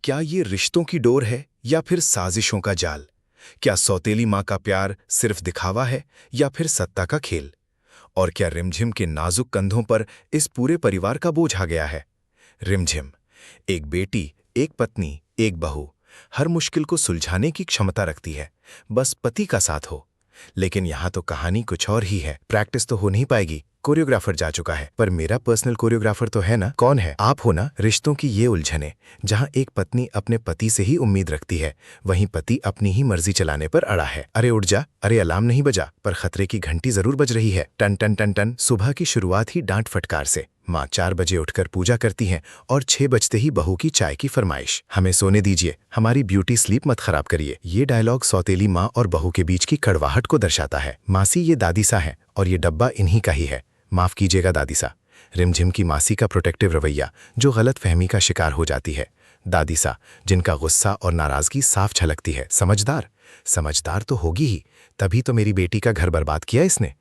क्या ये रिश्तों की डोर है या फिर साजिशों का जाल? क्या सौतेली माँ का प्यार सिर्फ दिखावा है या फिर सत्ता का खेल? और क्या रिमझिम के नाजुक कंधों पर इस पूरे परिवार का बोझ आ गया है? रिमझिम, एक बेटी, एक पत्नी, एक बहू, हर मुश्किल को सुलझाने की क्षमता रखती है, बस पति का साथ हो। लेकिन यहाँ तो कहानी कुछ और ही है। प्रैक्टिस तो हो नहीं पाएगी, कोरियोग्राफर जा चुका है, पर मेरा पर्सनल कोरियोग्राफर तो है ना। कौन है? आप हो ना। रिश्तों की ये उलझने, जहाँ एक पत्नी अपने पति से ही उम्मीद रखती है, वहीं पति अपनी ही मर्जी चलाने पर अड़ा है। अरे उठ जा, अरे अलार्म नहीं बजा, पर खतरे की घंटी जरूर बज रही है। टन टन टन टन। सुबह की शुरुआत ही डांट फटकार से। माँ 4 बजे उठकर पूजा करती हैं और 6 बजते ही बहू की चाय की फरमाइश। हमें सोने दीजिए, हमारी ब्यूटी स्लीप मत खराब करिए। ये डायलॉग सौतेली माँ और बहू के बीच की कड़वाहट को दर्शाता है। मासी ये दादी सा है और ये डब्बा इन्हीं का ही है। माफ कीजिएगा दादी सा। रिमझिम की मासी का प्रोटेक्टिव रवैया जो गलत फहमी का शिकार हो जाती है। दादी सा, जिनका गुस्सा और नाराजगी साफ झलकती है। समझदार, समझदार तो होगी ही, तभी तो मेरी बेटी का घर बर्बाद किया इसने।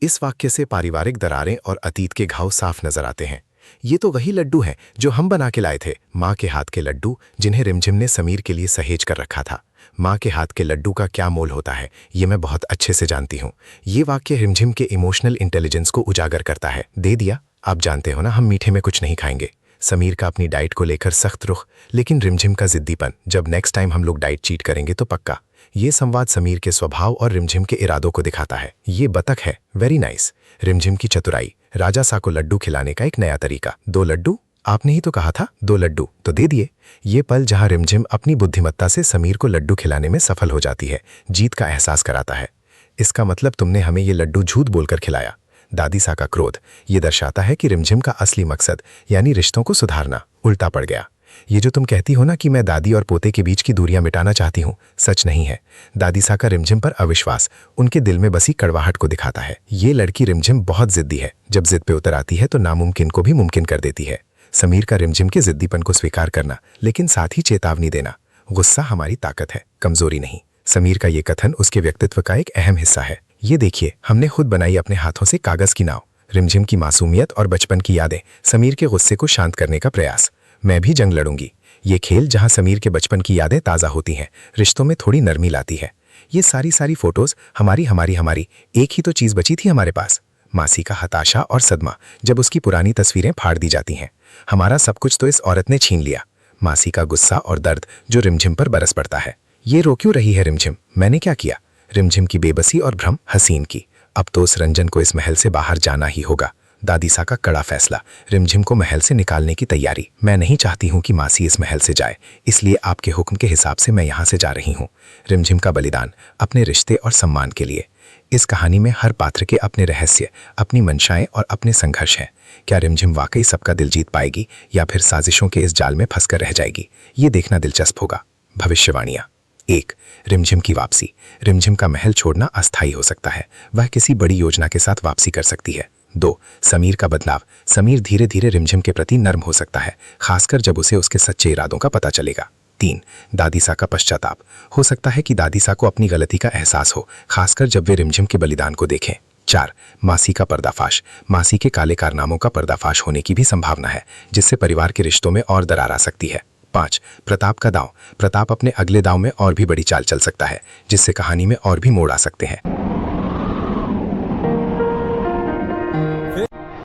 इस वाक्य से पारिवारिक दरारें और अतीत के घाव साफ नजर आते हैं। ये तो वही लड्डू हैं जो हम बना के लाए थे। माँ के हाथ के लड्डू, जिन्हें रिमझिम ने समीर के लिए सहेज कर रखा था। माँ के हाथ के लड्डू का क्या मोल होता है, ये मैं बहुत अच्छे से जानती हूँ। ये वाक्य रिमझिम के इमोशनल इंटेलिजेंस को उजागर करता है। दे दिया, आप जानते हो ना हम मीठे में कुछ नहीं खाएंगे। समीर का अपनी डाइट को लेकर सख्त रुख, लेकिन रिमझिम का जिद्दीपन। जब नेक्स्ट टाइम हम लोग डाइट चीट करेंगे तो पक्का। ये संवाद समीर के स्वभाव और रिमझिम के इरादों को दिखाता है। ये बतख है, वेरी नाइस। रिमझिम की चतुराई, राजा सा को लड्डू खिलाने का एक नया तरीका। 2 लड्डू? आपने ही तो कहा था 2 लड्डू, तो दे दिए। ये पल जहां रिमझिम अपनी बुद्धिमत्ता से समीर को लड्डू खिलाने में सफल हो जाती है, जीत का एहसास कराता है। इसका मतलब तुमने हमें ये लड्डू झूठ बोलकर खिलाया। दादी सा का क्रोध, ये दर्शाता है कि रिमझिम का असली मकसद यानी रिश्तों को सुधारना उल्टा पड़ गया। ये जो तुम कहती हो ना कि मैं दादी और पोते के बीच की दूरियां मिटाना चाहती हूँ, सच नहीं है। दादी सा का रिमझिम पर अविश्वास उनके दिल में बसी कड़वाहट को दिखाता है। ये लड़की रिमझिम बहुत जिद्दी है, जब जिद पे उतर आती है तो नामुमकिन को भी मुमकिन कर देती है। समीर का रिमझिम के जिद्दीपन को स्वीकार करना, लेकिन साथ ही चेतावनी देना। गुस्सा हमारी ताकत है, कमजोरी नहीं। समीर का ये कथन उसके व्यक्तित्व का एक अहम हिस्सा है। ये देखिए, हमने खुद बनाई अपने हाथों से कागज की नाव। रिमझिम की मासूमियत और बचपन की यादें, समीर के गुस्से को शांत करने का प्रयास। मैं भी जंग लड़ूंगी। ये खेल जहां समीर के बचपन की यादें ताज़ा होती हैं, रिश्तों में थोड़ी नरमी लाती है। ये सारी फोटोज हमारी एक ही तो चीज़ बची थी हमारे पास। मासी का हताशा और सदमा, जब उसकी पुरानी तस्वीरें फाड़ दी जाती हैं। हमारा सब कुछ तो इस औरत ने छीन लिया। मासी का गुस्सा और दर्द जो रिमझिम पर बरस पड़ता है। ये रो क्यों रही है रिमझिम? मैंने क्या किया? रिमझिम की बेबसी और भ्रम हसीन की। अब तो उस रंजन को इस महल से बाहर जाना ही होगा। दादी सा का कड़ा फैसला, रिमझिम को महल से निकालने की तैयारी। मैं नहीं चाहती हूँ कि मासी इस महल से जाए, इसलिए आपके हुक्म के हिसाब से मैं यहाँ से जा रही हूँ। रिमझिम का बलिदान अपने रिश्ते और सम्मान के लिए। इस कहानी में हर पात्र के अपने रहस्य, अपनी मंशाएं और अपने संघर्ष हैं। क्या रिमझिम वाकई सबका दिल जीत पाएगी या फिर साजिशों के इस जाल में फंसकर रह जाएगी? ये देखना दिलचस्प होगा। भविष्यवाणियाँ। 1. रिमझिम की वापसी। रिमझिम का महल छोड़ना अस्थायी हो सकता है, वह किसी बड़ी योजना के साथ वापसी कर सकती है। 2. समीर का बदलाव। समीर धीरे धीरे रिमझिम के प्रति नर्म हो सकता है, खासकर जब उसे उसके सच्चे इरादों का पता चलेगा। 3. दादी सा का पश्चाताप। हो सकता है कि दादी सा को अपनी गलती का एहसास हो, खासकर जब वे रिमझिम के बलिदान को देखें। 4. मासी का पर्दाफाश। मासी के काले कारनामों का पर्दाफाश होने की भी संभावना है, जिससे परिवार के रिश्तों में और दरार आ सकती है। 5. प्रताप का दांव। प्रताप अपने अगले दांव में और भी बड़ी चाल चल सकता है, जिससे कहानी में और भी मोड़ आ सकते हैं।